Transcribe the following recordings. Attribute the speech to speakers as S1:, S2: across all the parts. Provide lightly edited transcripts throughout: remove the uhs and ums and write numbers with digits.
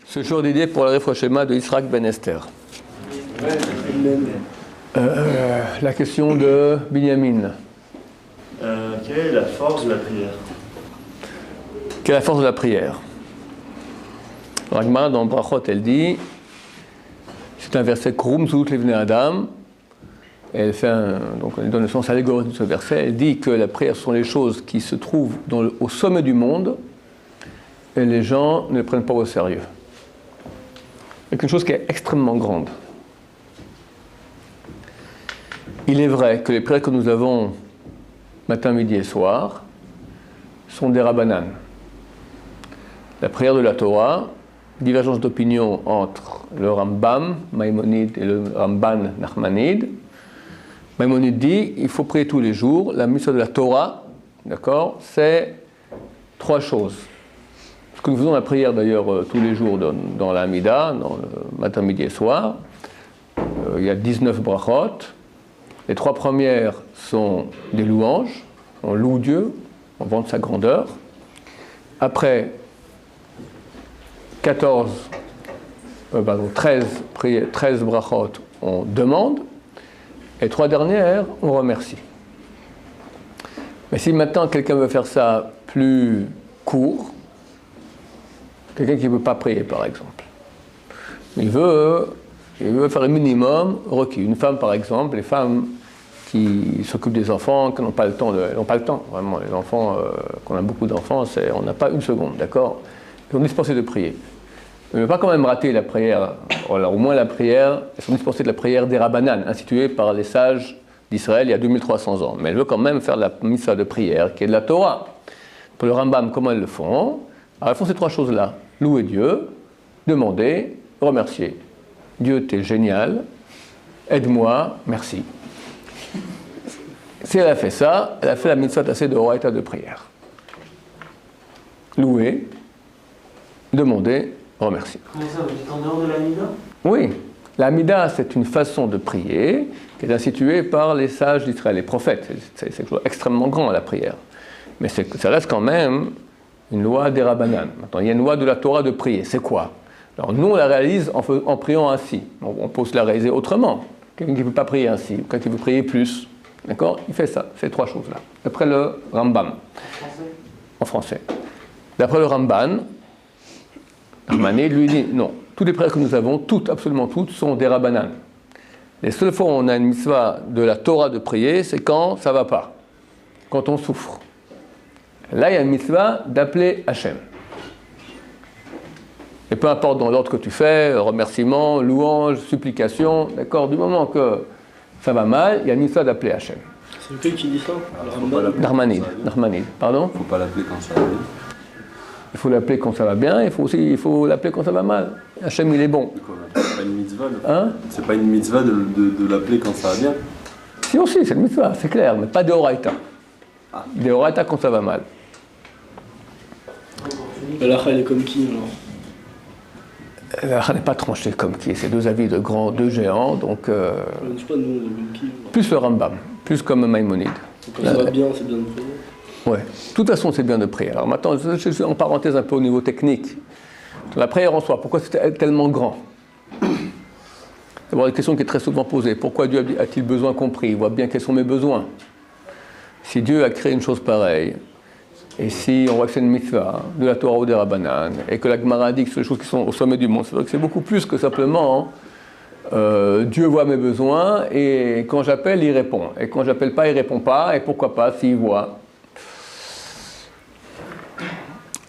S1: Ce jour d'idée pour le Refrochema de Yitzhak Ben Esther. La question de Binyamin.
S2: Quelle est la force de la prière?
S1: Quelle est la force de la prière? La Gemara dans Brachot, elle dit, c'est un verset Krum Zout Levnei Adam. Elle fait donc elle donne le sens allégorique de ce verset. Elle dit que la prière sont les choses qui se trouvent au sommet du monde et les gens ne les prennent pas au sérieux. C'est une chose qui est extrêmement grande. Il est vrai que les prières que nous avons matin, midi et soir sont des rabbanan. La prière de la Torah, divergence d'opinion entre le Rambam, Maïmonide, et le Ramban, Nachmanide. Maïmonide dit il faut prier tous les jours. La mitzvah de la Torah, d'accord, c'est 3 choses. Ce que nous faisons la prière d'ailleurs tous les jours dans la Hamida, dans le matin, midi et soir. Il y a 19 brachot. Les 3 premières sont des louanges. On loue Dieu, on vante sa grandeur. Après 13 brachot, on demande. Et 3 dernières, on remercie. Mais si maintenant quelqu'un veut faire ça plus court, quelqu'un qui ne veut pas prier par exemple, il veut faire un minimum requis. Une femme par exemple, les femmes qui s'occupent des enfants, qui n'ont pas le temps, vraiment, les enfants, qu'on a beaucoup d'enfants, on n'a pas une seconde, d'accord? Ils sont dispensés de prier. Mais ne pas quand même rater la prière, alors au moins la prière, elles sont dispensées de la prière des Rabbanan, instituée par les sages d'Israël il y a 2300 ans. Mais elles veulent quand même faire la mitzvah de prière, qui est de la Torah. Pour le Rambam, comment elles le font? Alors elles font ces 3 choses-là. Louer Dieu, demander, remercier. Dieu, t'es génial, aide-moi, merci. Si elle a fait ça, elle a fait la mitzvah tassée de Horaïta de prière. Louer, demander, remercier.
S3: Comment ça, vous êtes en dehors de l'Amida?
S1: Oui, l'Amida, c'est une façon de prier qui est instituée par les sages d'Israël, les prophètes. C'est quelque chose extrêmement grand, la prière. Mais ça reste quand même une loi des Rabbanan. Maintenant, il y a une loi de la Torah de prier. C'est quoi? Alors, nous, on la réalise en priant ainsi. On peut se la réaliser autrement. Quelqu'un qui ne peut pas prier ainsi, quelqu'un qui veut prier plus, d'accord? Il fait ça, ces 3 choses-là. D'après le Rambam. En français. D'après le Ramban, Rahmané lui dit non. Toutes les prières que nous avons, absolument toutes, sont des Rabbanan. Les seules fois où on a une mitzvah de la Torah de prier, c'est quand ça ne va pas, quand on souffre. Là, il y a une mitzvah d'appeler Hachem. Et peu importe dans l'ordre que tu fais, remerciement, louange, supplication, d'accord, du moment que ça va mal, il y a une mitzvah d'appeler Hachem.
S3: C'est lequel qui dit ça?
S1: Narmanide. Pardon?
S4: Il ne faut pas l'appeler quand ça va bien.
S1: Il faut l'appeler quand ça va bien, il faut l'appeler quand ça va mal. Hachem, il est bon.
S4: C'est pas une mitzvah,
S1: Hein?
S4: C'est pas une mitzvah de l'appeler quand ça va bien.
S1: Si aussi, c'est une mitzvah, c'est clair, mais pas de Horaïta.
S4: Ah.
S1: De Horaïta quand ça va mal.
S3: La elle est comme qui, alors?
S1: Elle n'est pas tranchée comme qui, c'est 2 avis de deux géants, donc
S3: Je ne sais pas, nous, on est comme qui.
S1: plus le Rambam, plus comme Maïmonide.
S3: Quand ça va bien, c'est bien de prier.
S1: Ouais. De toute façon, c'est bien de prier. Alors maintenant, je suis en parenthèse un peu au niveau technique. La prière en soi, pourquoi c'est tellement grand? D'abord, une question qui est très souvent posée. Pourquoi Dieu a-t-il besoin qu'on prie? Il voit bien quels sont mes besoins. Si Dieu a créé une chose pareille, et si on voit que c'est une mitzvah de la Torah ou des Rabbanan, et que la Gemara dit que c'est des choses qui sont au sommet du monde, c'est vrai que c'est beaucoup plus que simplement Dieu voit mes besoins, et quand j'appelle, il répond. Et quand j'appelle pas, il répond pas, et pourquoi pas s'il voit?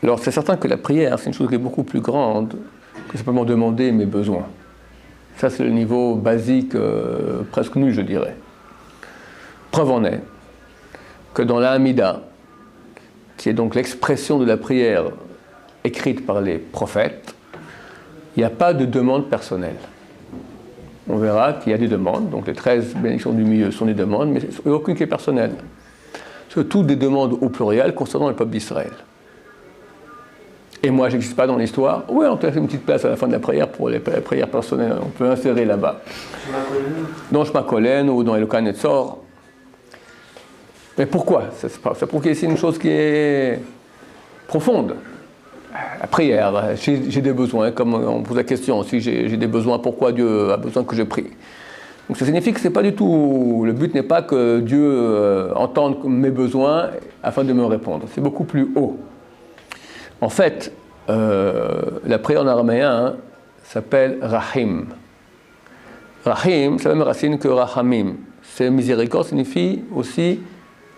S1: Alors c'est certain que la prière, c'est une chose qui est beaucoup plus grande que simplement demander mes besoins. Ça, c'est le niveau basique, presque nul, je dirais. Preuve en est que dans la Hamida, qui est donc l'expression de la prière écrite par les prophètes, il n'y a pas de demande personnelle. On verra qu'il y a des demandes, donc les 13 bénédictions du milieu sont des demandes, mais il n'y a aucune qui est personnelle. C'est toutes des demandes au pluriel concernant le peuple d'Israël. Et moi, je n'existe pas dans l'histoire. Oui, on peut faire une petite place à la fin de la prière pour les prières personnelles. On peut insérer là-bas. Dans Shema Kolen ou dans Eloka Netzor. Mais pourquoi? C'est pour qu'il y ait ici une chose qui est profonde. La prière, j'ai des besoins, comme on pose la question, si j'ai des besoins, pourquoi Dieu a besoin que je prie? Donc ça signifie que c'est pas du tout, le but n'est pas que Dieu entende mes besoins afin de me répondre, c'est beaucoup plus haut. En fait, la prière en araméen s'appelle Rahim. Rahim, c'est la même racine que Rahamim. C'est miséricorde, signifie aussi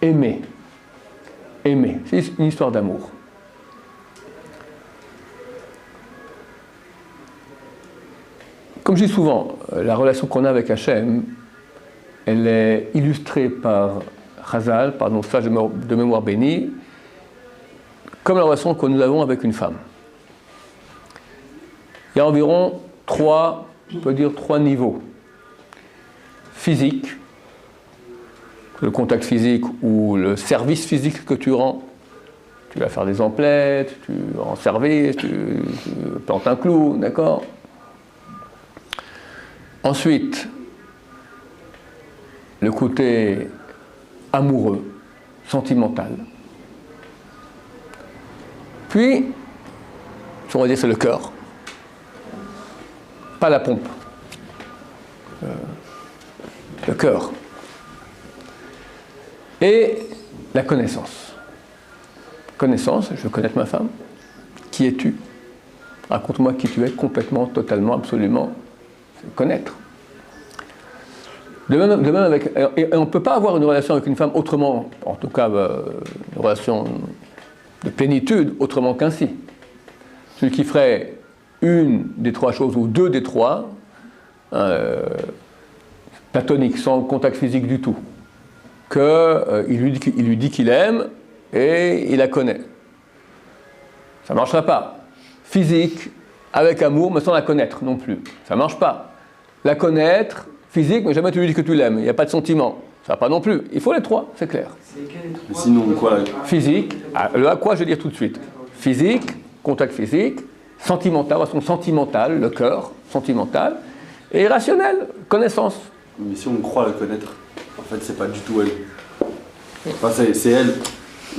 S1: aimer. Aimer, c'est une histoire d'amour. Comme je dis souvent, la relation qu'on a avec Hachem, elle est illustrée par Chazal, par nos sages de mémoire bénis, comme la relation que nous avons avec une femme. Il y a environ trois niveaux. Physique, le contact physique ou le service physique que tu rends. Tu vas faire des emplettes, tu rends service, tu plantes un clou, d'accord? Ensuite, le côté amoureux, sentimental. Puis, on va dire c'est le cœur, pas la pompe. Le cœur. Et la connaissance. Connaissance, je veux connaître ma femme. Qui es-tu? Raconte-moi qui tu es, complètement, totalement, absolument. Connaître. De même avec, et on ne peut pas avoir une relation avec une femme autrement, en tout cas une relation de plénitude, autrement qu'ainsi. Celui qui ferait une des trois choses, ou deux des trois, platonique, sans contact physique du tout, qu'il lui dit qu'il aime et il la connaît. Ça ne marchera pas. Physique, avec amour, mais sans la connaître non plus. Ça ne marche pas. La connaître, physique, mais jamais tu lui dis que tu l'aimes. Il n'y a pas de sentiment. Ça ne va pas non plus. Il faut les trois, c'est clair.
S4: Mais sinon, quoi
S1: Physique, le à quoi je vais dire tout de suite. Physique, contact physique, sentimental, relation sentimentale, le cœur, sentimental, et rationnel, connaissance.
S4: Mais si on croit la connaître, en fait, c'est pas du tout elle. Enfin, c'est elle.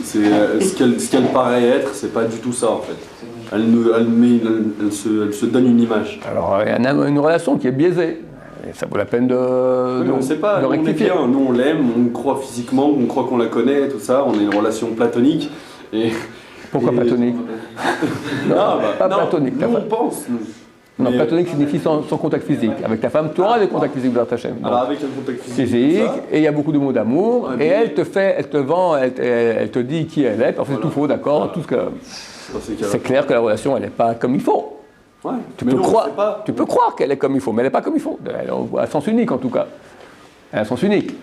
S4: Ce qu'elle paraît être, c'est pas du tout ça, en fait. Elle se donne une image.
S1: Alors, il y a une relation qui est biaisée. Et ça vaut la peine de
S4: on ne sait pas, nous, on est bien, nous on l'aime, on croit physiquement, on croit qu'on la connaît, tout ça, on a une relation platonique.
S1: Pourquoi platonique?
S4: Non,
S1: pas platonique.
S4: Nous on pense.
S1: Non, platonique signifie sans contact physique. Avec ta femme, tu auras des contacts physiques vers ta chaîne.
S4: Alors avec un contact physique,
S1: et il y a beaucoup de mots d'amour, et elle te vend, elle te dit qui elle est, puis en fait c'est tout faux, d'accord, tout ce que... C'est clair que la relation, elle n'est pas comme il faut.
S4: Ouais,
S1: tu peux croire qu'elle est comme il faut, mais elle n'est pas comme il faut. Elle a un sens unique en tout cas. Elle a un sens unique.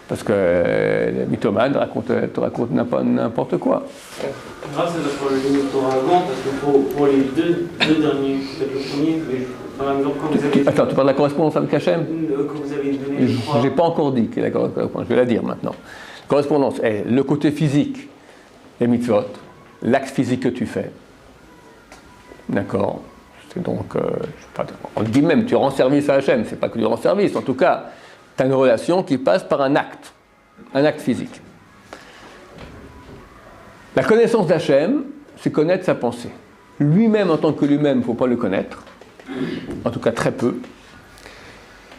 S1: Parce que les mythomanes te racontent n'importe quoi.
S5: Grâce à notre ligne avant, parce que pour les deux derniers, peut-être le premier, mais par exemple, quand vous avez...
S1: Attends, tu parles de la correspondance avec Hachem?
S5: Que vous avez donné, je crois.
S1: Je n'ai pas encore dit qu'elle est la correspondance, je vais la dire maintenant. Correspondance est le côté physique, les mitzvot, l'acte physique que tu fais. D'accord? C'est donc, on dit même, tu rends service à Hachem, c'est pas que tu rends service, en tout cas, tu as une relation qui passe par un acte physique. La connaissance d'Hachem, c'est connaître sa pensée. Lui-même, en tant que lui-même, il ne faut pas le connaître, en tout cas très peu,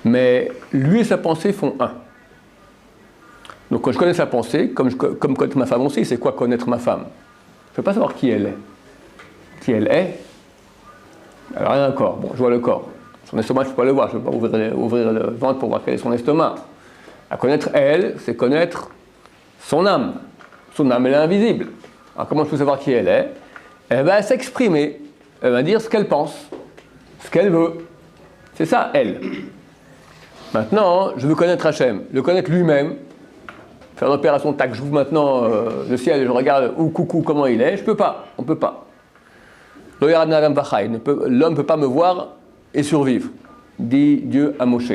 S1: mais lui et sa pensée font un. Donc quand je connais sa pensée, comme connaître ma femme aussi, c'est quoi connaître ma femme? Je ne peux pas savoir qui elle est. Qui elle est? Alors rien encore, bon, je vois le corps. Son estomac, je ne peux pas le voir, je ne peux pas ouvrir le ventre pour voir quel est son estomac. À connaître elle, c'est connaître son âme. Son âme, elle est invisible. Alors comment je peux savoir qui elle est? Elle va s'exprimer, elle va dire ce qu'elle pense, ce qu'elle veut. C'est ça, elle. Maintenant, je veux connaître Hachem, le connaître lui-même, faire une opération, tac, j'ouvre maintenant le ciel et je regarde coucou comment il est, je ne peux pas, on ne peut pas. L'homme ne peut pas me voir et survivre, dit Dieu à Moshe.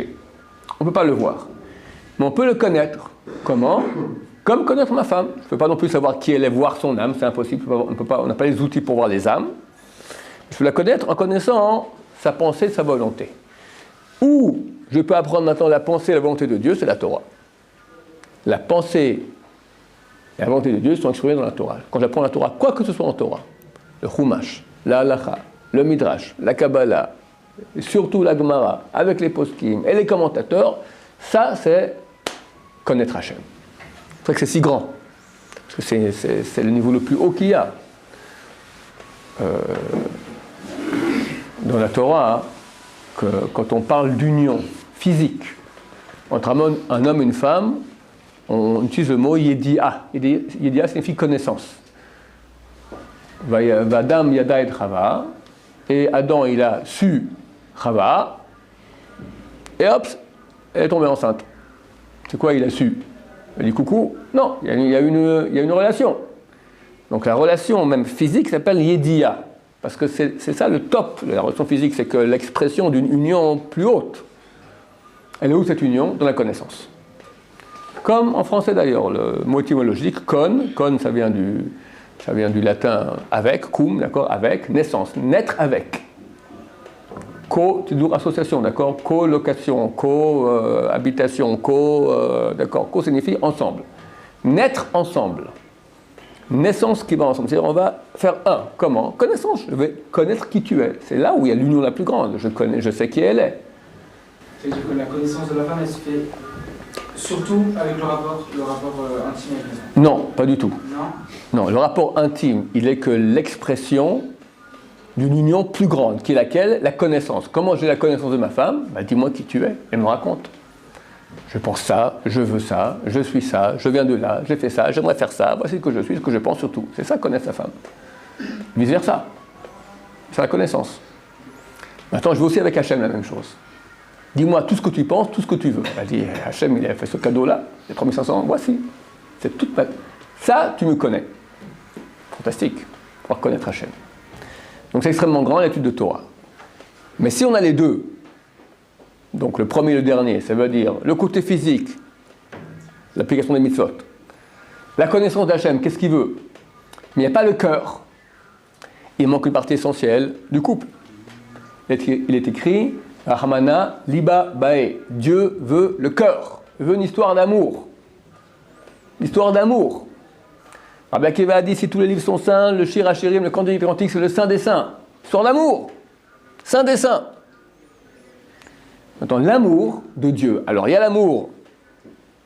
S1: On ne peut pas le voir. Mais on peut le connaître. Comment? Comme connaître ma femme. Je ne peux pas non plus savoir qui elle est, voir son âme, c'est impossible. On n'a pas les outils pour voir les âmes. Je peux la connaître en connaissant sa pensée, sa volonté. Ou je peux apprendre maintenant la pensée et la volonté de Dieu, c'est la Torah. La pensée et la volonté de Dieu sont exprimées dans la Torah. Quand j'apprends la Torah, quoi que ce soit en Torah, le Chumash, la Halacha, le Midrash, la Kabbalah, et surtout la Gemara, avec les poskim et les commentateurs, ça c'est connaître Hachem. C'est vrai que c'est si grand, parce que c'est le niveau le plus haut qu'il y a. Dans la Torah, hein, que quand on parle d'union physique entre un homme et une femme, on utilise le mot Yedi'a. Yedi'a signifie connaissance. Vadam Yada et Chava, et Adam il a su Chava, et hop, elle est tombée enceinte. C'est quoi il a su? Elle dit coucou? Non, il y a une relation. Donc la relation même physique s'appelle Yedi'a. Parce que c'est ça le top de la relation physique, c'est que l'expression d'une union plus haute. Elle est où cette union? Dans la connaissance. Comme en français d'ailleurs, le mot étymologique, con ça vient du latin avec, cum, d'accord, avec, naissance, naître avec. Toujours association, d'accord, colocation, cohabitation, d'accord, co signifie ensemble. Naître ensemble. Naissance qui va ensemble, c'est-à-dire on va faire un. Comment? Connaissance, je vais connaître qui tu es. C'est là où il y a l'union la plus grande, je sais qui elle est.
S6: C'est-à-dire que la connaissance de la femme, elle se fait surtout avec le rapport intime avec les hommes?
S1: Non, pas du tout.
S6: Non.
S1: Non, le rapport intime, il est que l'expression d'une union plus grande, qui est laquelle? La connaissance. Comment j'ai la connaissance de ma femme? Dis-moi qui tu es, elle me raconte. Je pense ça, je veux ça, je suis ça, je viens de là, j'ai fait ça, j'aimerais faire ça, voici ce que je suis, ce que je pense surtout. C'est ça, connaître sa femme. Vice versa. C'est la connaissance. Maintenant, je veux aussi avec Hachem la même chose. Dis-moi tout ce que tu penses, tout ce que tu veux. Elle dit, Hachem, il a fait ce cadeau-là, les 3500, voici. C'est toute ma... Ça, tu me connais. Fantastique, pour connaître Hachem. Donc c'est extrêmement grand l'étude de Torah. Mais si on a les deux, donc le premier et le dernier, ça veut dire le côté physique, l'application des mitzvot, la connaissance d'Hachem, qu'est-ce qu'il veut? Mais il n'y a pas le cœur. Il manque une partie essentielle du couple. Il est écrit Rahmana liba bae. Dieu veut le cœur. Il veut une histoire d'amour. L'histoire d'amour. Rabbi Akiva a dit si tous les livres sont saints, le Shir HaShirim, le Cantique des Cantiques, c'est le saint des saints. Histoire d'amour. Saint des saints. Maintenant, l'amour de Dieu. Alors, il y a l'amour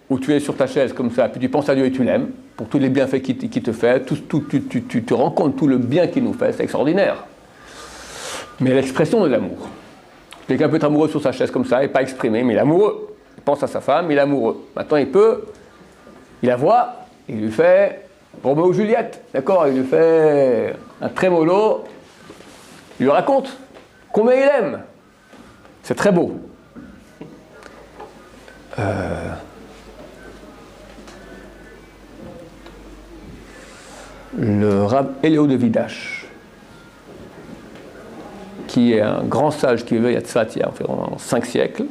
S1: où tu es sur ta chaise comme ça, puis tu penses à Dieu et tu l'aimes, pour tous les bienfaits qu'il te fait, tu te rends compte tout le bien qu'il nous fait, c'est extraordinaire. Mais l'expression de l'amour. Quelqu'un peut être amoureux sur sa chaise comme ça et pas exprimé, mais il est amoureux. Il pense à sa femme, il est amoureux. Maintenant, il la voit, il lui fait Roméo et Juliette, d'accord? Il lui fait un trémolo, il lui raconte combien il aime. C'est très beau. Le Rav Eliyahu de Vidash, qui est un grand sage qui vivait à Tzfat il y a environ 5 siècles,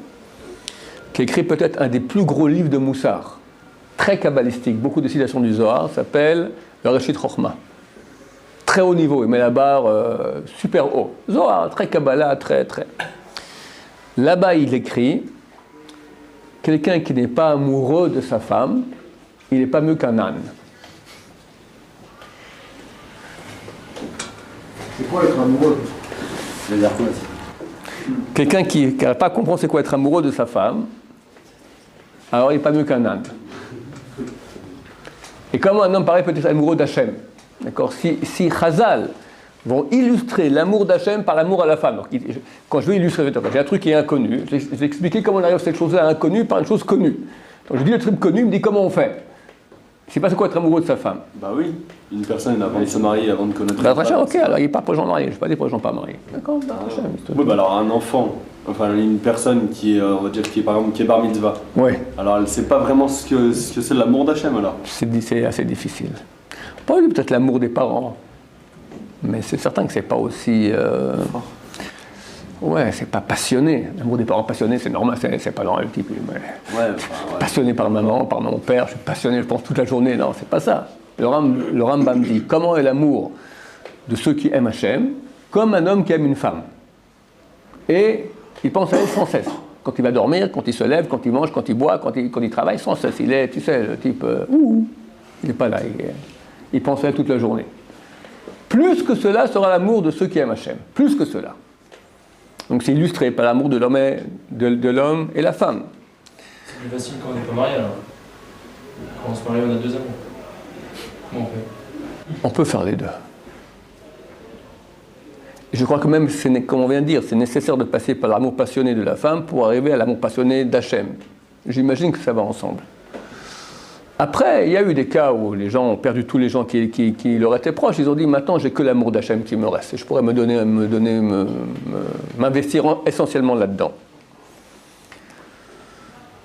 S1: qui écrit peut-être un des plus gros livres de Moussar, très kabbalistique, beaucoup de citations du Zohar, s'appelle le Reshit Chochma. Très haut niveau, il met la barre super haut. Zohar, très Kabbalah, très. Là-bas, il écrit quelqu'un qui n'est pas amoureux de sa femme, il n'est pas mieux qu'un âne.
S3: C'est quoi être amoureux?
S4: C'est-à-dire quoi?
S1: Quelqu'un qui n'arrive pas à comprendre c'est quoi être amoureux de sa femme, alors il n'est pas mieux qu'un âne. Et comment un homme pareil peut être amoureux d'Hachem? D'accord? Si Chazal vont illustrer l'amour d'Hachem par l'amour à la femme. Donc, quand je veux illustrer, j'ai un truc qui est inconnu, je vais expliquer comment on arrive à cette chose-là inconnue par une chose connue. Donc je dis le truc connu, il me dit comment on fait. Je ne sais pas c'est quoi être amoureux de sa femme.
S4: Bah oui, une personne avant de se marier, avant de connaître
S1: Bah, Hachem, ok, alors il part pour les gens mariés, je ne vais pas dire pour les gens pas mariés. D'accord? Hachem,
S4: Oui, bah alors un enfant, enfin une personne qui est, on va dire, qui est par exemple qui est bar mitzvah.
S1: Oui.
S4: Alors elle ne sait pas vraiment ce que c'est l'amour d'Hachem alors.
S1: C'est assez difficile. Pas peut-être l'amour des parents, mais c'est certain que c'est pas aussi. Ouais, c'est pas passionné. L'amour des parents passionné, c'est normal, c'est pas normal le type. Mais
S4: Ouais.
S1: passionné par maman, par mon père, je suis passionné, je pense toute la journée. Non, c'est pas ça. Le Rambam dit comment est l'amour de ceux qui aiment Hachem, comme un homme qui aime une femme. Et il pense à elle sans cesse. Quand il va dormir, quand il se lève, quand il mange, quand il boit, quand il travaille, sans cesse. Il est, tu sais, le type, il n'est pas là. Il pense à elle toute la journée. Plus que cela sera l'amour de ceux qui aiment Hachem. Plus que cela. Donc c'est illustré par l'amour de l'homme et la femme.
S5: C'est plus facile quand on n'est pas marié alors. Quand on se marie, on a deux amours. Comment on fait?
S1: On peut faire les deux. Je crois que même, comme on vient de dire, c'est nécessaire de passer par l'amour passionné de la femme pour arriver à l'amour passionné d'Hachem. J'imagine que ça va ensemble. Après, il y a eu des cas où les gens ont perdu tous les gens qui leur étaient proches. Ils ont dit, maintenant, j'ai que l'amour d'Hachem qui me reste. Et je pourrais m'investir essentiellement là-dedans.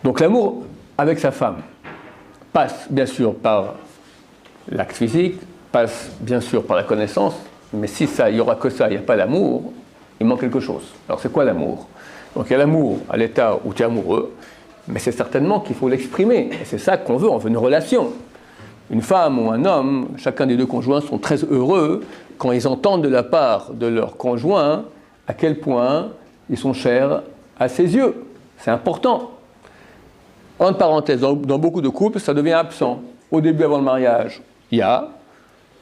S1: Donc l'amour avec sa femme passe bien sûr par l'acte physique, passe bien sûr par la connaissance, mais si il n'y aura que ça, il n'y a pas l'amour, il manque quelque chose. Alors c'est quoi l'amour? Donc il y a l'amour à l'état où tu es amoureux, mais c'est certainement qu'il faut l'exprimer. Et c'est ça qu'on veut, on veut une relation. Une femme ou un homme, chacun des deux conjoints sont très heureux quand ils entendent de la part de leur conjoint à quel point ils sont chers à ses yeux. C'est important. Entre parenthèses, dans beaucoup de couples, ça devient absent. Au début, avant le mariage, il y a,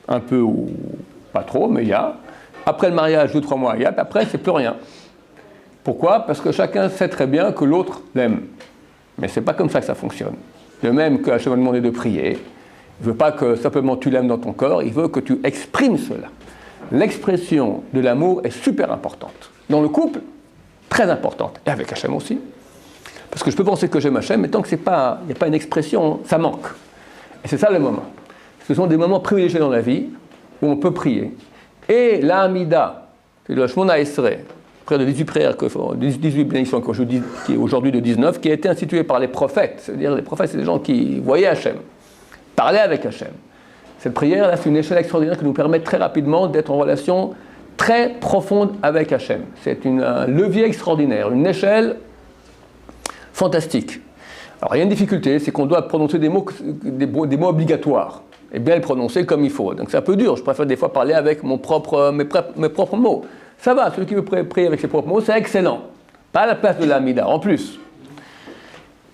S1: un peu ou pas trop, mais il y a. Après le mariage, 2-3 mois, il y a, puis après, c'est plus rien. Pourquoi? Parce que chacun sait très bien que l'autre l'aime. Mais c'est pas comme ça que ça fonctionne. De même qu'Hachem va demander de prier, il ne veut pas que simplement tu l'aimes dans ton corps, il veut que tu exprimes cela. L'expression de l'amour est super importante. Dans le couple, très importante. Et avec Hachem aussi. Parce que je peux penser que j'aime Hachem, mais tant qu'il n'y a pas une expression, ça manque. Et c'est ça le moment. Ce sont des moments privilégiés dans la vie où on peut prier. Et la Hamida, c'est le Shmona Esrei, près de 18 prières, 18 bénédictions, qui est aujourd'hui de 19, qui a été instituée par les prophètes. C'est-à-dire les prophètes, c'est des gens qui voyaient Hachem, parlaient avec Hachem. Cette prière, là, c'est une échelle extraordinaire qui nous permet très rapidement d'être en relation très profonde avec Hachem. C'est un levier extraordinaire, une échelle fantastique. Alors il y a une difficulté, c'est qu'on doit prononcer des mots obligatoires, et bien les prononcer comme il faut. Donc c'est un peu dur, je préfère des fois parler avec mes propres mots. Ça va, celui qui veut prier avec ses propres mots, c'est excellent. Pas à la place de l'Amida, en plus.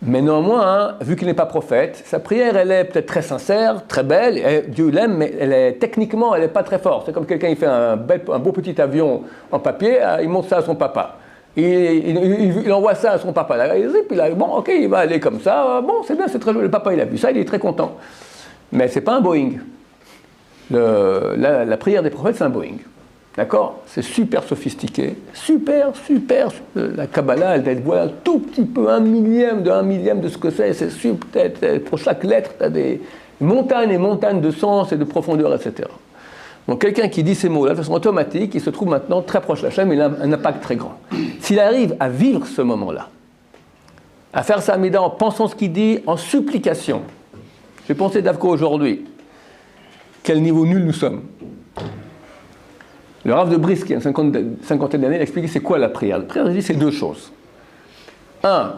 S1: Mais néanmoins, vu qu'il n'est pas prophète, sa prière, elle est peut-être très sincère, très belle, et Dieu l'aime, mais techniquement, elle n'est pas très forte. C'est comme quelqu'un qui fait un beau petit avion en papier, il montre ça à son papa. Il envoie ça à son papa. Là, puis là, bon, ok, il va aller comme ça. Bon, c'est bien, c'est très joli. Le papa, il a vu ça, il est très content. Mais c'est pas un Boeing. La prière des prophètes, c'est un Boeing. D'accord? C'est super sophistiqué. Super. La Kabbalah, elle voit un tout petit peu, 1/1000 de ce que c'est. C'est super. Pour chaque lettre, tu as des montagnes et montagnes de sens et de profondeur, etc. Donc quelqu'un qui dit ces mots-là de façon automatique, il se trouve maintenant très proche d'Hachem, il a un impact très grand. S'il arrive à vivre ce moment-là, à faire sa Hamida en pensant ce qu'il dit, en supplication, j'ai pensé d'Avko aujourd'hui, quel niveau nul nous sommes. Le Rav de Brisk, qui a une cinquantaine d'années, il a expliqué c'est quoi la prière. La prière, il dit c'est deux choses. Un,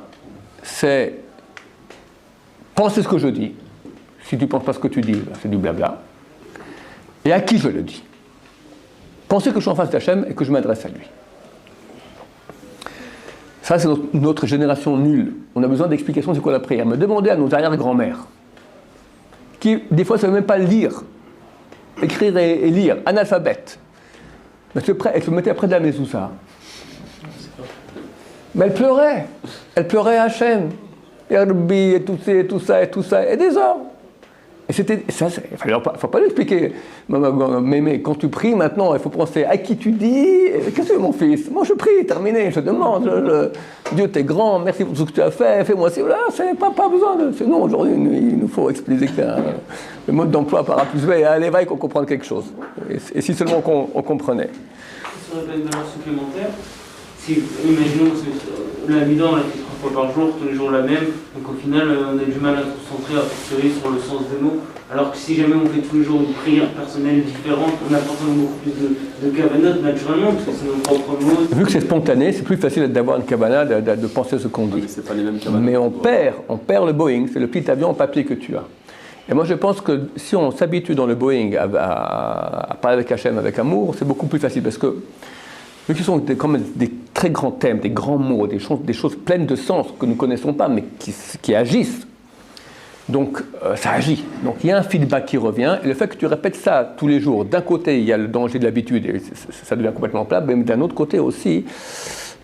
S1: c'est penser ce que je dis. Si tu ne penses pas ce que tu dis, c'est du blabla. Et à qui je le dis? Pensez que je suis en face d'Hachem et que je m'adresse à lui. Ça, c'est notre génération nulle. On a besoin d'explications, c'est quoi la prière. Mais demandez à nos arrière-grand-mères, qui, des fois, ne savent même pas lire, écrire et lire, analphabètes. Mais elle se mettait près de la mezouza. Mais elle pleurait à Hachem. Et Rabbi, et tout ça, et des heures. Et c'était ça, il ne faut pas l'expliquer. Mais quand tu pries maintenant, il faut penser à qui tu dis. Qu'est-ce que mon fils? Moi je prie, terminé, je demande. Dieu t'es grand, merci pour tout ce que tu as fait, fais-moi ci. Là, c'est pas besoin de. C'est non, aujourd'hui, il nous faut expliquer le mode d'emploi par A plus B et à l'éveil qu'on comprenne quelque chose. Et si seulement on comprenait.
S5: Ça aurait pas une valeur supplémentaire. Si, imaginons que la Hamida, on l'a fait 3 fois par jour, tous les jours la même, donc au final on a du mal à se concentrer, à fortiori sur le sens des mots, alors que si jamais on fait tous les jours une prière personnelle différente, on a forcément beaucoup plus de kavanot naturellement, parce que c'est nos propres mots.
S1: Vu que c'est spontané, c'est plus facile d'avoir une kavana, de penser ce qu'on dit.
S4: C'est pas les mêmes kavanas.
S1: Mais on perd le Boeing, c'est le petit avion en papier que tu as. Et moi je pense que si on s'habitue dans le Boeing à parler avec Hachem, avec amour, c'est beaucoup plus facile, parce que vu qu'ils sont comme des très grands thèmes, des grands mots, des choses pleines de sens que nous ne connaissons pas, mais qui agissent. Donc ça agit. Donc il y a un feedback qui revient, et le fait que tu répètes ça tous les jours, d'un côté il y a le danger de l'habitude, et ça devient complètement plat, mais d'un autre côté aussi,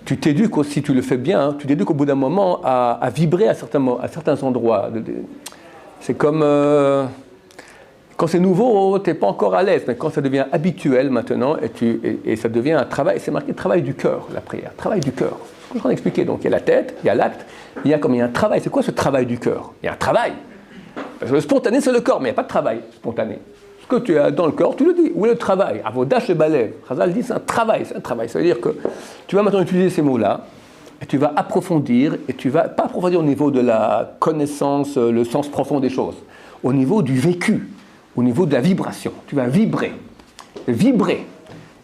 S1: tu t'éduques aussi, tu le fais bien, hein, tu t'éduques au bout d'un moment à vibrer à certains endroits. C'est comme quand c'est nouveau, tu n'es pas encore à l'aise, mais quand ça devient habituel maintenant, et ça devient un travail, c'est marqué travail du cœur, la prière, travail du cœur. C'est ce que je viens d'expliquer. Donc il y a la tête, il y a l'acte, il y a un travail. C'est quoi ce travail du cœur? Il y a un travail. Parce que le spontané, c'est le corps, mais il n'y a pas de travail spontané. Ce que tu as dans le corps, tu le dis. Où est le travail? Avodash et balev. Chazal dit c'est un travail, c'est un travail. Ça veut dire que tu vas maintenant utiliser ces mots-là, et tu vas approfondir, et tu vas pas approfondir au niveau de la connaissance, le sens profond des choses, au niveau du vécu, au niveau de la vibration. Tu vas vibrer. Vibrer.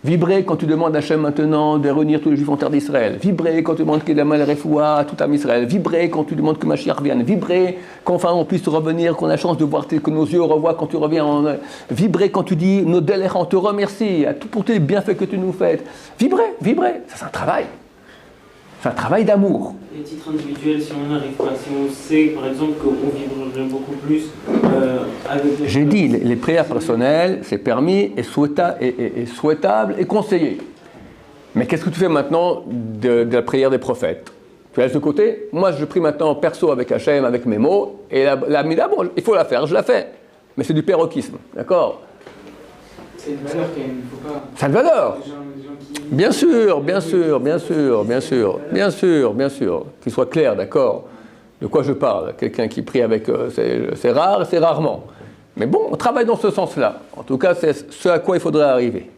S1: Vibrer quand tu demandes à Hachem maintenant de réunir tous les Juifs en terre d'Israël. Vibrer quand tu demandes qu'il y ait la Refoua à tout Am Israël. Vibrer quand tu demandes que Mashiach vienne. Vibrer quand enfin on puisse revenir, qu'on a la chance de voir, que nos yeux revoient quand tu reviens. Vibrer quand tu dis nos délais, on te remercie pour tous les bienfaits que tu nous fais. Vibrer, vibrer. Ça, c'est un travail. C'est un travail d'amour.
S5: Les titres individuels, si on n'arrive pas, si on sait par exemple qu'on vibrerait beaucoup plus avec les...
S1: J'ai dit, les prières personnelles, c'est permis et souhaitable et conseillé. Mais qu'est-ce que tu fais maintenant de la prière des prophètes? Tu laisses de côté? Moi, je prie maintenant perso avec Hachem, avec mes mots, et la mida, bon, il faut la faire, je la fais. Mais c'est du perroquisme, d'accord?
S6: C'est une valeur quand même, il ne faut pas...
S1: C'est une valeur.
S6: Les gens qui...
S1: Bien sûr, bien sûr, bien sûr, bien sûr, bien sûr, bien sûr. Qu'il soit clair, d'accord, de quoi je parle. Quelqu'un qui prie avec... c'est rare, c'est rarement. Mais bon, on travaille dans ce sens-là. En tout cas, c'est ce à quoi il faudrait arriver.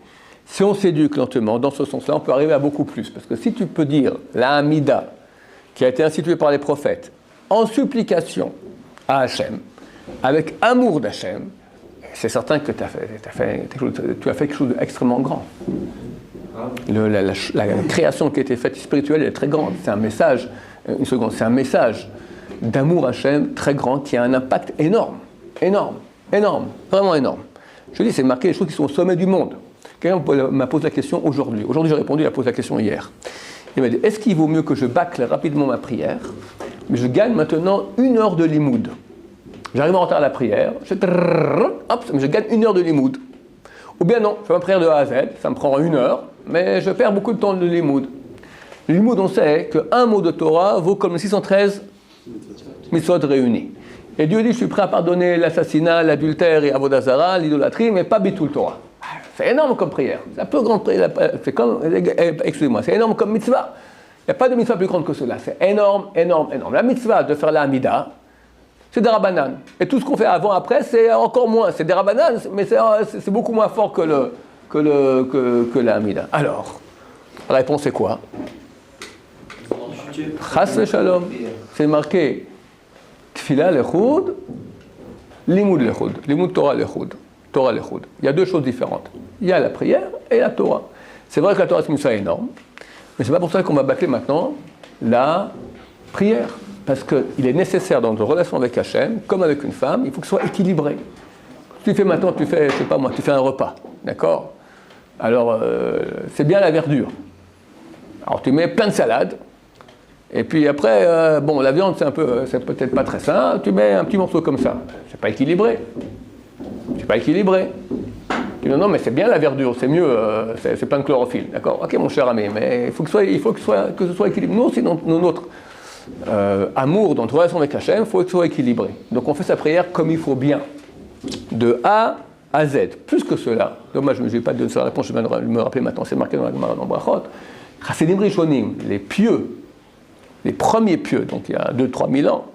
S1: Si on s'éduque lentement dans ce sens-là, on peut arriver à beaucoup plus. Parce que si tu peux dire la Hamida, qui a été instituée par les prophètes, en supplication à Hachem, avec amour d'Hachem, c'est certain que tu as fait quelque chose d'extrêmement grand. La création qui a été faite spirituelle est très grande. C'est un message, c'est un message d'amour Hachem très grand qui a un impact énorme, énorme, énorme, vraiment énorme. Je dis, c'est marqué les choses qui sont au sommet du monde. Quelqu'un m'a posé la question aujourd'hui. Aujourd'hui, j'ai répondu, il a posé la question hier. Il m'a dit, est-ce qu'il vaut mieux que je bâcle rapidement ma prière, mais je gagne maintenant 1 heure de limoud? J'arrive en retard à la prière, mais je gagne 1 heure de limoud. Ou bien non, je fais ma prière de A à Z, ça me prend 1 heure, mais je perds beaucoup de temps de limoud. Le limoud, on sait qu'un mot de Torah vaut comme 613 mitzvot réunis. Et Dieu dit, je suis prêt à pardonner l'assassinat, l'adultère et Avodah Zarah, l'idolâtrie, mais pas Bitul Torah. C'est énorme comme prière. C'est la plus grande prière, c'est comme, excusez-moi, c'est énorme comme mitzvah. Il n'y a pas de mitzvah plus grande que cela. C'est énorme, énorme, énorme. La mitzvah de faire la Hamida, c'est des rabanan. Et tout ce qu'on fait avant, après, c'est encore moins. C'est des rabanan, mais c'est beaucoup moins fort que la Hamida. Alors, la réponse est quoi? Chas Shalom. C'est marqué Tfila Lechud, Limud Lechud. Limud Torah Lechud. Torah Lechud. Il y a 2 choses différentes. Il y a la prière et la Torah. C'est vrai que la Torah c'est une chose énorme, mais c'est pas pour ça qu'on va bâcler maintenant la prière. Parce qu'il est nécessaire dans notre relation avec Hachem, comme avec une femme, il faut que ce soit équilibré. Tu fais maintenant, tu fais un repas, d'accord? Alors, c'est bien la verdure. Alors, tu mets plein de salade, et puis après, la viande, c'est peut-être pas très sain, tu mets un petit morceau comme ça. C'est pas équilibré. C'est pas équilibré. Tu dis non, mais c'est bien la verdure, c'est mieux, c'est plein de chlorophylle, d'accord? Ok, mon cher ami, mais il faut que ce soit équilibré. Nous aussi, notre amour dans notre relation avec Hachem, il faut que ce soit équilibré. Donc on fait sa prière comme il faut bien, de A à Z. Plus que cela, dommage, je n'ai pas donné la réponse, je viens de me rappeler maintenant, c'est marqué dans la Gemara, dans Brachot. Chassidim Rishonim, les pieux, les premiers pieux, donc il y a 2-3 000 ans,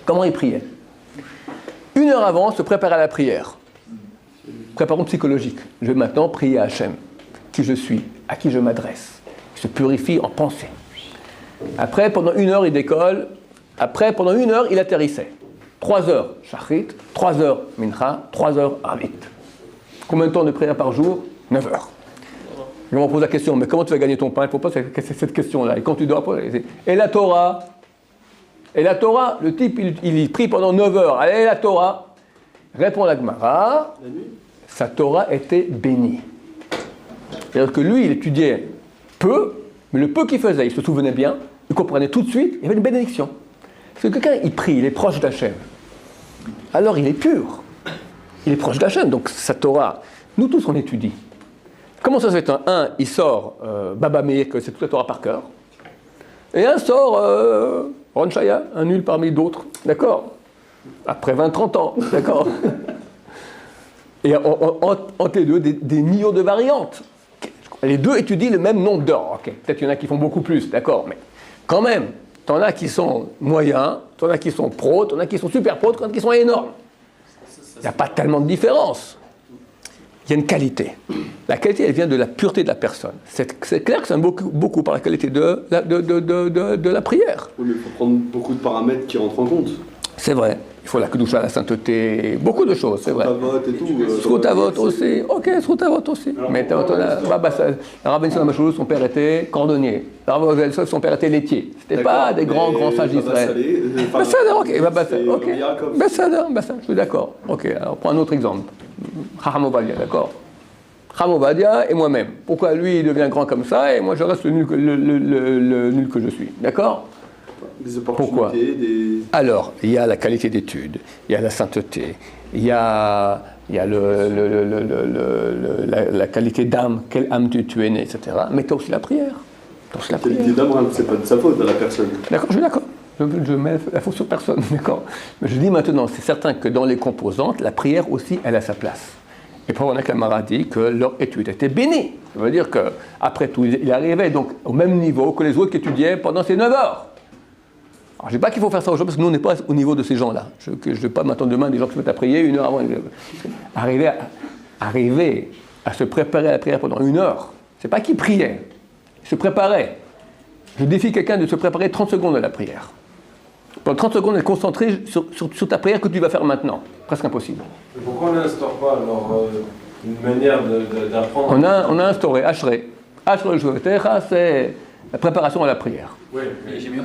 S1: comment ils priaient? 1 heure avant, se préparer à la prière. Préparation psychologique. Je vais maintenant prier à Hachem, qui je suis, à qui je m'adresse. Il se purifie en pensée. Après, pendant 1 heure, il décolle. Après, pendant 1 heure, il atterrissait. 3 heures, Shachrit. 3 heures, Mincha. 3 heures, Arvit. Combien de temps de prière par jour? 9 heures. Je me pose la question, mais comment tu vas gagner ton pain? Il ne faut pas cette question-là. Et quand tu dois poser, et la Torah? Et la Torah, le type, il prie pendant 9 heures. Allez, la Torah. Répond la Gemara. Sa Torah était bénie. C'est-à-dire que lui, il étudiait peu, mais le peu qu'il faisait, il se souvenait bien, il comprenait tout de suite, il y avait une bénédiction. Parce que quelqu'un, il prie, il est proche d'Hachem. alors il est pur. Il est proche d'Hachem. Donc sa Torah, nous tous on étudie. Comment ça se fait? Un, il sort Baba Meir, que c'est toute la Torah par cœur. Et un sort Ron Shaya, un nul parmi d'autres. D'accord? Après 20-30 ans. D'accord? Et entre les deux, des millions de variantes. Les deux étudient le même nombre d'heures. Okay. Peut-être qu'il y en a qui font beaucoup plus, d'accord, mais quand même, t'en as qui sont moyens, t'en as qui sont pros, t'en as qui sont super pros, t'en as qui sont énormes. Il n'y a pas tellement de différence. Il y a une qualité. La qualité, elle vient de la pureté de la personne. C'est clair que ça vient beaucoup par la qualité de la prière.
S4: Oui, mais il faut prendre beaucoup de paramètres qui rentrent en compte.
S1: C'est vrai. Il faut la kedusha, la sainteté, beaucoup de choses, c'est vrai.
S4: Sroutavot et tout.
S1: Sroutavot aussi. Ok, Sroutavot aussi. Mais la Rabbi Nissim Machou, son père était cordonnier. La Rabbi Yosef, son père était laitier. C'était pas des grands sages d'Israël. Besséder, ok. Besséder, je suis d'accord. Ok, alors prends un autre exemple. Chacham Ovadia, d'accord. Chacham Ovadia et moi-même. Pourquoi lui, il devient grand comme ça et moi, je reste le nul que je suis. D'accord?
S4: Des opportunités,
S1: pourquoi? Alors, il y a la qualité d'étude, il y a la sainteté, il y a la qualité d'âme, quelle âme tu es né, etc. Mais tu as aussi la prière.
S4: La qualité d'âme, c'est pas de sa faute à la personne.
S1: D'accord, je suis d'accord. Je mets la faute sur personne, d'accord. Mais je dis maintenant, c'est certain que dans les composantes, la prière aussi, elle a sa place. Et pour on a Kamara dit que leur étude était bénie. Ça veut dire qu'après tout, il arrivait donc au même niveau que les autres qui étudiaient pendant ces 9 heures. Alors, je ne dis pas qu'il faut faire ça aujourd'hui, parce que nous, on n'est pas au niveau de ces gens-là. Je ne vais pas m'attendre demain des gens qui se mettent à prier 1 heure avant. Arriver à se préparer à la prière pendant 1 heure, ce n'est pas qu'ils priaient, ils se préparaient. Je défie quelqu'un de se préparer 30 secondes à la prière. Pendant 30 secondes, être concentré sur ta prière que tu vas faire maintenant. Presque impossible.
S7: Et pourquoi on n'instaure pas alors une manière d'apprendre?
S1: On a instauré Ashrei. Ashrei Shvotecha, c'est la préparation à la prière.
S7: Oui,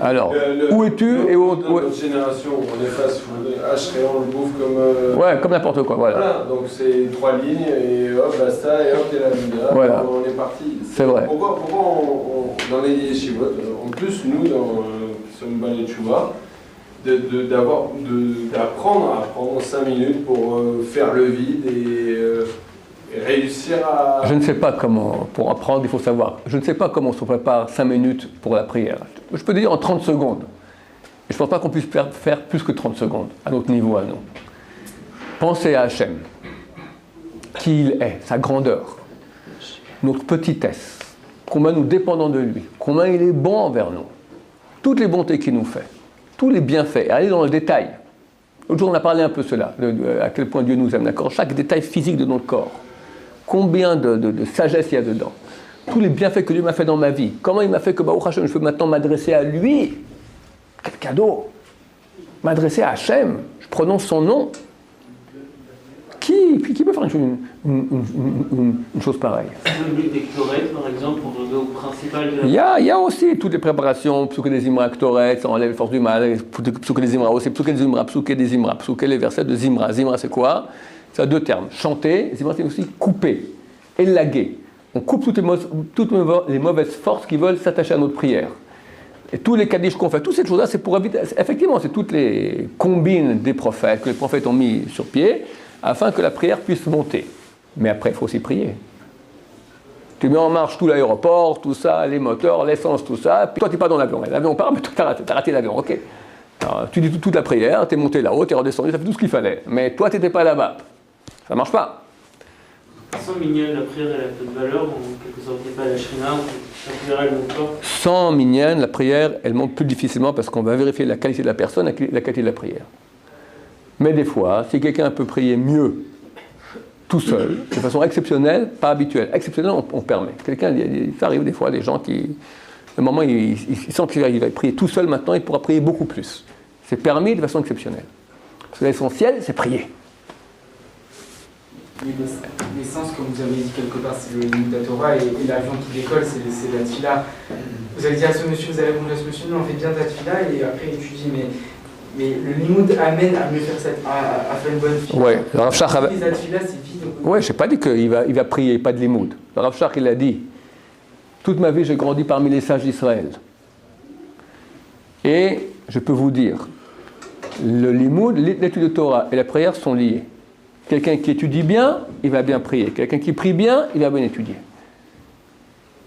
S1: alors, où es-tu et où...
S7: Notre génération, on est face à Ashrei, on le bouffe comme...
S1: Ouais, comme n'importe quoi, voilà.
S7: Voilà, donc c'est 3 lignes, et hop, basta, et hop, t'es la vida,
S1: voilà.
S7: On est parti.
S1: C'est vrai.
S7: Pourquoi dans les yeshivot, en plus, nous, qui sommes Balei Tshuva, d'apprendre à prendre 5 minutes pour faire le vide et réussir à...
S1: Je ne sais pas comment, pour apprendre, il faut savoir. Je ne sais pas comment on se prépare 5 minutes pour la prière. Je peux dire en 30 secondes. Et je ne pense pas qu'on puisse faire plus que 30 secondes, à notre niveau, à nous. Pensez à Hachem, qui il est, sa grandeur, notre petitesse, combien nous dépendons de lui, combien il est bon envers nous, toutes les bontés qu'il nous fait, tous les bienfaits, et aller dans le détail. L'autre jour, on a parlé un peu de cela, à quel point Dieu nous aime, d'accord? Chaque détail physique de notre corps. Combien de sagesse il y a dedans. Tous les bienfaits que Dieu m'a fait dans ma vie. Comment il m'a fait que Baruch Hashem, je peux maintenant m'adresser à lui. Quel cadeau! M'adresser à Hachem, je prononce son nom. Qui peut faire une chose pareille?
S5: Le but des Ktoret, par exemple, pour arriver au principal de la...
S1: Il y a aussi toutes les préparations, Psuke des Zimra, Ktoret, ça enlève les forces du mal, Psuke des Zimra aussi, Psuke des Zimra, Psuke des Zimra, Psuke les versets de Zimra. Zimra c'est quoi? Ça a 2 termes. Chanter, Zimra c'est aussi couper, élaguer. On coupe toutes les mauvaises forces qui veulent s'attacher à notre prière. Et tous les kaddish qu'on fait, toutes ces choses-là, c'est pour éviter, effectivement, c'est toutes les combines des prophètes, que les prophètes ont mis sur pied, afin que la prière puisse monter. Mais après, il faut aussi prier. Tu mets en marche tout l'aéroport, tout ça, les moteurs, l'essence, tout ça, puis toi, tu n'es pas dans l'avion. L'avion part, mais toi, tu as raté l'avion, ok. Alors, tu dis toute la prière, tu es monté là-haut, tu es redescendu, ça fait tout ce qu'il fallait. Mais toi, tu n'étais pas là-bas. Ça ne marche pas.
S5: Sans minyan, la prière, elle a peu de valeur, en quelque sorte, n'est pas la shrina, la prière, elle monte pas.
S1: Sans minyan, la prière, elle monte plus difficilement parce qu'on va vérifier la qualité de la personne et la qualité de la prière. Mais des fois, si quelqu'un peut prier mieux tout seul, de façon exceptionnelle, pas habituelle, exceptionnelle, on permet. Ça arrive des fois, des gens qui, à un moment, ils sentent qu'il va prier tout seul maintenant, il pourra prier beaucoup plus. C'est permis de façon exceptionnelle. Parce que l'essentiel, c'est prier.
S6: L'essence, comme vous avez dit quelque part, c'est le Limud Torah et l'avion qui décolle, c'est la tefila. Vous avez dit à ce monsieur, vous avez répondu à ce monsieur, non, on fait bien ta tefila et après tu dis, mais le Limud amène à mieux faire à faire une bonne tefila.
S1: Ouais, le Rav Shach avait...
S6: La tefila, c'est vide.
S1: Ouais, je n'ai pas dit qu'il va prier, pas de Limud. Le Rav Shach, il a dit, toute ma vie, j'ai grandi parmi les sages d'Israël. Et je peux vous dire, le limoud, l'étude de Torah et la prière sont liés. Quelqu'un qui étudie bien, il va bien prier. Quelqu'un qui prie bien, il va bien étudier.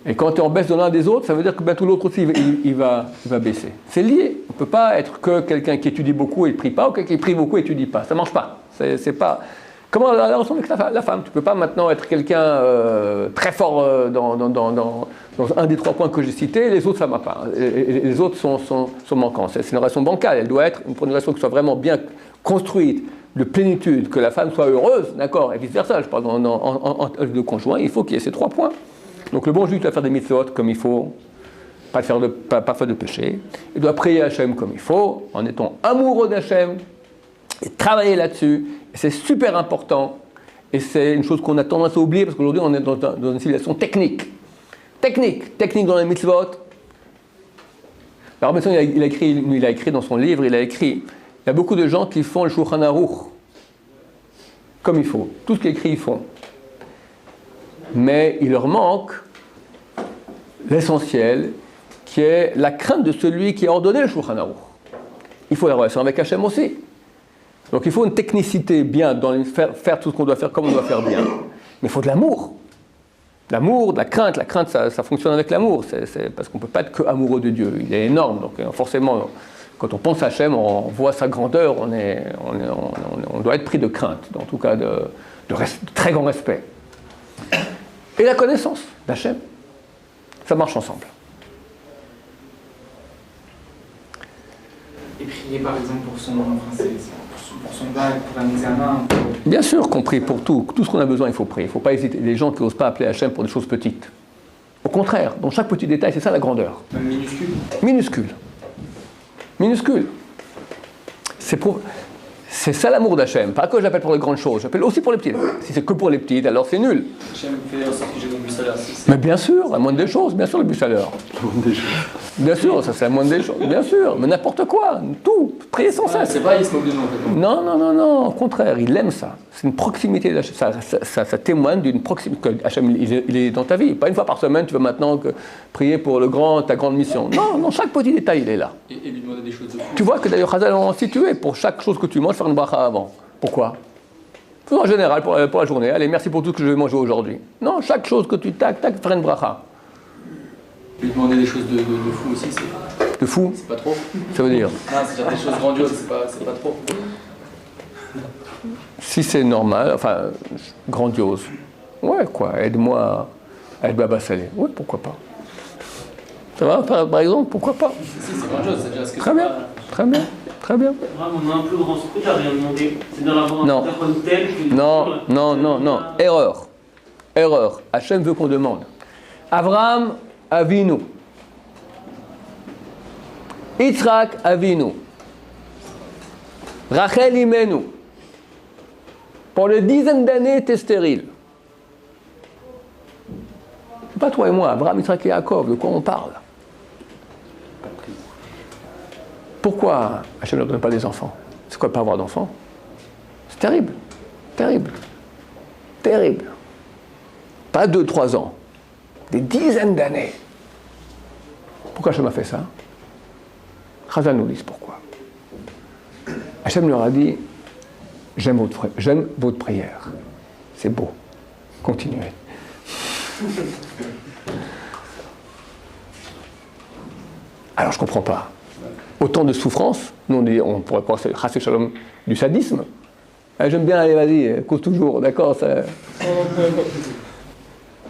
S1: Et quand tu es en baisse de l'un des autres, ça veut dire que tout l'autre aussi, il va baisser. C'est lié. On ne peut pas être que quelqu'un qui étudie beaucoup et ne prie pas, ou quelqu'un qui prie beaucoup et n'étudie pas. Ça ne marche pas. C'est pas... Comment la relation avec la femme? Tu ne peux pas maintenant être quelqu'un très fort dans un des 3 points que j'ai cités, les autres, ça ne va pas. Les autres sont manquants. C'est une relation bancale. Elle doit être une relation qui soit vraiment bien construite, de plénitude, que la femme soit heureuse, d'accord, et vice-versa. Je parle de conjoint, il faut qu'il y ait ces 3 points. Donc le bon juif doit faire des mitzvot comme il faut, pas faire de péché. Il doit prier Hachem comme il faut, en étant amoureux d'Hachem, et travailler là-dessus. Et c'est super important. Et c'est une chose qu'on a tendance à oublier, parce qu'aujourd'hui on est dans une civilisation technique. Technique dans les mitzvot. Alors maintenant il a écrit dans son livre, il y a beaucoup de gens qui font le Shulchan Aruch comme il faut. Tout ce qui est écrit, ils font. Mais il leur manque l'essentiel, qui est la crainte de celui qui a ordonné le Shulchan Aruch. Il faut la relation avec Hachem aussi. Donc il faut une technicité bien, faire tout ce qu'on doit faire comme on doit faire bien. Mais il faut de l'amour. L'amour, de la crainte. La crainte, ça fonctionne avec l'amour. C'est parce qu'on ne peut pas être que amoureux de Dieu. Il est énorme. Donc forcément, quand on pense à Hachem, on voit sa grandeur, on doit être pris de crainte, en tout cas de très grand respect. Et la connaissance d'Hachem, ça marche ensemble.
S6: Et prier par exemple pour son bac, pour un examen.
S1: Bien sûr qu'on prie pour tout ce qu'on a besoin, il faut prier. Il ne faut pas hésiter. Les gens qui n'osent pas appeler Hachem pour des choses petites. Au contraire, dans chaque petit détail, c'est ça la grandeur.
S6: Même
S1: Minuscule. C'est ça l'amour d'Hachem. Pas que j'appelle pour les grandes choses, j'appelle aussi pour les petites. Si c'est que pour les petites, alors c'est nul.
S3: Hachem fait en sorte que j'ai mon bus à l'heure.
S1: Mais bien sûr, la moindre des choses, bien sûr le bus à l'heure. Bien sûr, ça c'est la moindre des choses, bien sûr, mais n'importe quoi, tout, prier sans cesse.
S3: C'est pas, il se moque de nous en fait.
S1: Non, au contraire, il aime ça. C'est une proximité d'Hachem. Ça témoigne d'une proximité. Que Hachem, il est dans ta vie. Pas une fois par semaine, tu veux maintenant prier pour ta grande mission. Non, chaque petit détail, il est là.
S3: Et lui demander des choses de fou.
S1: Tu vois que d'ailleurs, Chazal a institué pour chaque chose que tu manges, faire une bracha avant. Pourquoi? En général, pour la journée. Allez, merci pour tout ce que je vais manger aujourd'hui. Non, chaque chose que tu tac, faire une bracha.
S3: Lui demander des choses de fou aussi, c'est...
S1: De fou?
S3: C'est pas trop.
S1: Ça veut dire?
S3: Non, c'est dire des choses grandioses, c'est pas trop.
S1: Si c'est normal, enfin, grandiose. Ouais, quoi, aide-moi à être Baba Salé. Ouais, pourquoi pas. Ça va, par exemple, pourquoi pas.
S3: Si, c'est grandiose, c'est-à-dire ce que
S1: Très bien.
S5: On a un plus grand esprit, t'as rien demandé. C'est d'en avoir un téléphone tel que...
S1: Non. Erreur. Hachem veut qu'on demande. Avraham Avinu. Yitzhak Avinu. Rachel Imenu. Pour les dizaines d'années, tu es stérile. C'est pas toi et moi, Abraham, Yitzhak et Yaakov, de quoi on parle? Pourquoi Hachem ne leur donne pas des enfants? C'est quoi pas avoir d'enfants? C'est terrible. Pas 2-3 ans, des dizaines d'années. Pourquoi Hachem a fait ça? Chazal nous dit pourquoi. Hachem leur a dit, j'aime votre prière. C'est beau. Continuez. Alors je ne comprends pas. Autant de souffrance, nous on pourrait croire que c'est Chassid Shalom du sadisme. J'aime bien, allez, vas-y, cause toujours, d'accord ça...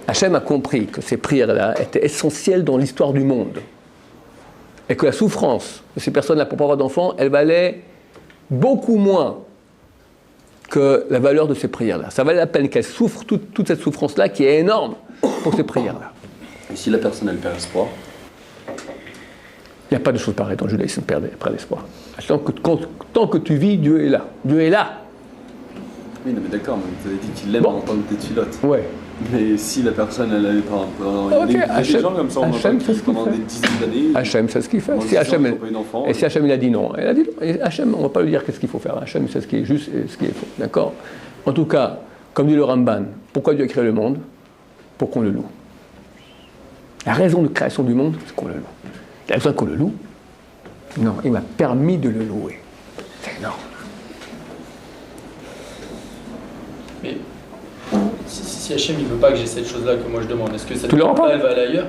S1: Hachem a compris que ces prières-là étaient essentielles dans l'histoire du monde. Et que la souffrance de ces personnes-là pour pas avoir d'enfants, elle valait beaucoup moins que la valeur de ces prières-là. Ça valait la peine qu'elles souffrent toute cette souffrance-là qui est énorme pour ces prières-là.
S4: Et si la personne, elle perd espoir?
S1: Il n'y a pas de chose pareille dans le judaïsme, perdre l'espoir. Tant que tu vis, Dieu est là. Dieu est là.
S4: Oui, non, mais d'accord, mais vous avez dit qu'il l'aime en tant que téfilote.
S1: Ouais.
S4: Mais si la personne, elle avait pas
S1: Ok,
S4: il y a des gens comme ça, on
S1: Hachem,
S4: qui, pendant des dizaines d'années.
S1: Hachem, c'est ce qu'il fait. Si Hachem, si Hachem il a dit non, elle a dit non. Et Hachem, on ne va pas lui dire qu'est-ce qu'il faut faire. Hachem, c'est ce qui est juste et ce qui est faux. D'accord? En tout cas, comme dit le Ramban, pourquoi Dieu a créé le monde? Pour qu'on le loue. La raison de création du monde, c'est qu'on le loue. Il a besoin qu'on le loue? Non, il m'a permis de le louer. C'est Non.
S3: Mais si Hachem il veut pas que j'ai cette chose-là que moi je demande, est-ce que cette
S1: Tu l'auras pas.
S3: elle va aller ailleurs?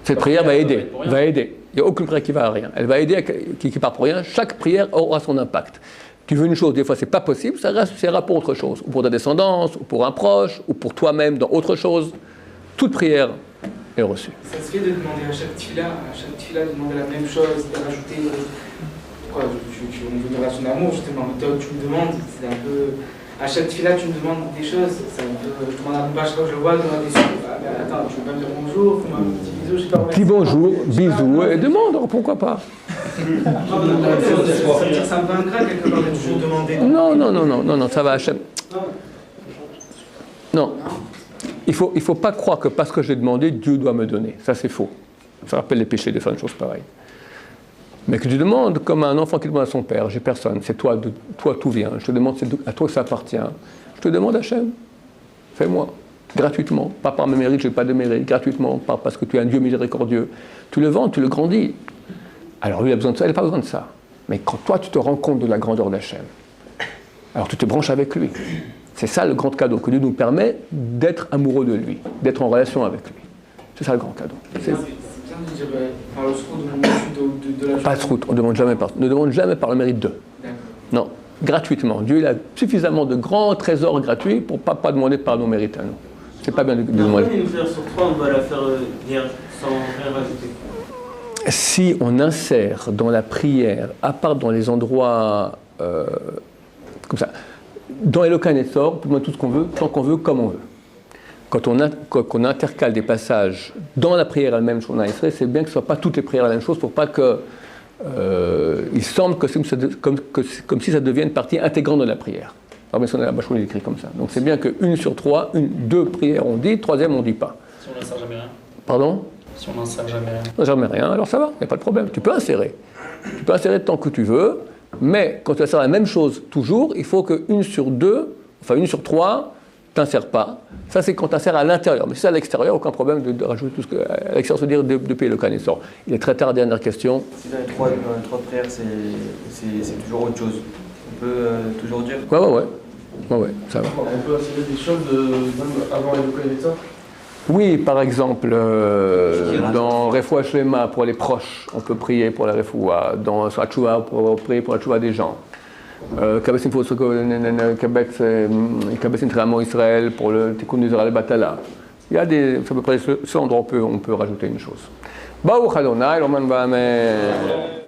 S1: Cette prière va aider. Va aider. Il n'y a aucune prière qui va à rien. Elle va aider qui part pour rien. Chaque prière aura son impact. Tu veux une chose, des fois c'est pas possible, ça sera pour autre chose. Ou pour ta descendance, ou pour un proche, ou pour toi-même dans autre chose. Toute prière est reçue.
S6: Ça se fait de demander à chaque tefila de demander la même chose, de rajouter. On veut une relation d'amour, justement. Toi, tu me demandes, c'est un peu. À chaque tefila, tu me demandes des choses. C'est un peu. Je demande à mon père, chaque fois que je le vois, je demande des choses. Ah, mais attends, tu veux pas me dire bonjour, fais-moi un petit bisou, je sais pas.
S1: Dis bonjour, bisous, et demande, alors pourquoi pas.
S6: Ça me va un crack quelque part de toujours demander.
S1: Non, ça va Hachem. Non. Il faut pas croire que parce que j'ai demandé, Dieu doit me donner. Ça, c'est faux. Ça rappelle les péchés de faire une chose pareille. Mais que tu demandes comme un enfant qui demande à son père, j'ai personne, c'est toi, de toi tout vient. Je te demande, c'est à toi que ça appartient. Je te demande Hachem, fais-moi, gratuitement. Pas par mes mérites, je n'ai pas de mérite, gratuitement, pas parce que tu es un Dieu miséricordieux. Tu le vends, tu le grandis. Alors lui, il a besoin de ça, il n'a pas besoin de ça. Mais quand toi, tu te rends compte de la grandeur d'Hachem, alors tu te branches avec lui. C'est ça le grand cadeau, que Dieu nous permet d'être amoureux de lui, d'être en relation avec lui. C'est ça le grand cadeau.
S6: C'est bien de dire, par le srout de la
S1: Pas de srout, on ne demande jamais par le mérite d'eux. Non, gratuitement. Dieu il a suffisamment de grands trésors gratuits pour ne pas demander par nos mérites à nous. C'est pas bien de demander.
S5: Pourquoi une prière sur 3, on va la faire vierge, sans rien rajouter?
S1: Si on insère dans la prière, à part dans les endroits comme ça, dans Eloka Netzor, on peut demander tout ce qu'on veut, tant qu'on veut, comme on veut. Quand on intercale des passages dans la prière elle-même, sur Israël, c'est bien que ce ne soit pas toutes les prières la même chose, pour pas que il semble que comme si ça devienne partie intégrante de la prière. Alors bien sûr, la Bachon est écrit comme ça. Donc c'est bien qu'une sur trois, deux prières on dit, troisième on ne dit pas.
S3: Si on n'insère jamais rien.
S1: Pardon?
S3: Si on n'insère jamais rien.
S1: Jamais rien, alors ça va, il n'y a pas de problème. Tu peux insérer. Tu peux insérer tant que tu veux, mais quand tu insères la même chose toujours, il faut qu'une sur deux, enfin une sur trois, tu n'insères pas. Ça, c'est quand tu insères à l'intérieur. Mais si c'est à l'extérieur, aucun problème de rajouter tout ce que. À l'extérieur, c'est-à-dire de payer le canessor. Il est très tard, dernière question.
S8: Si dans les trois prières, c'est toujours autre chose. On peut toujours dire.
S1: Ouais, ça va.
S7: On peut insérer des choses avant les localisateurs.
S1: Oui, par exemple, dans Refoua Shlema pour les proches, on peut prier pour la Refoua. Dans Sratchouva, on peut prier pour la Tchouva des gens. Kabbasin Tramo Israël pour le Tikkun Israël Batala. Il y a des, à peu près ce endroit où on peut rajouter une chose. Baruch Adonai, l'Oman Ba'amen.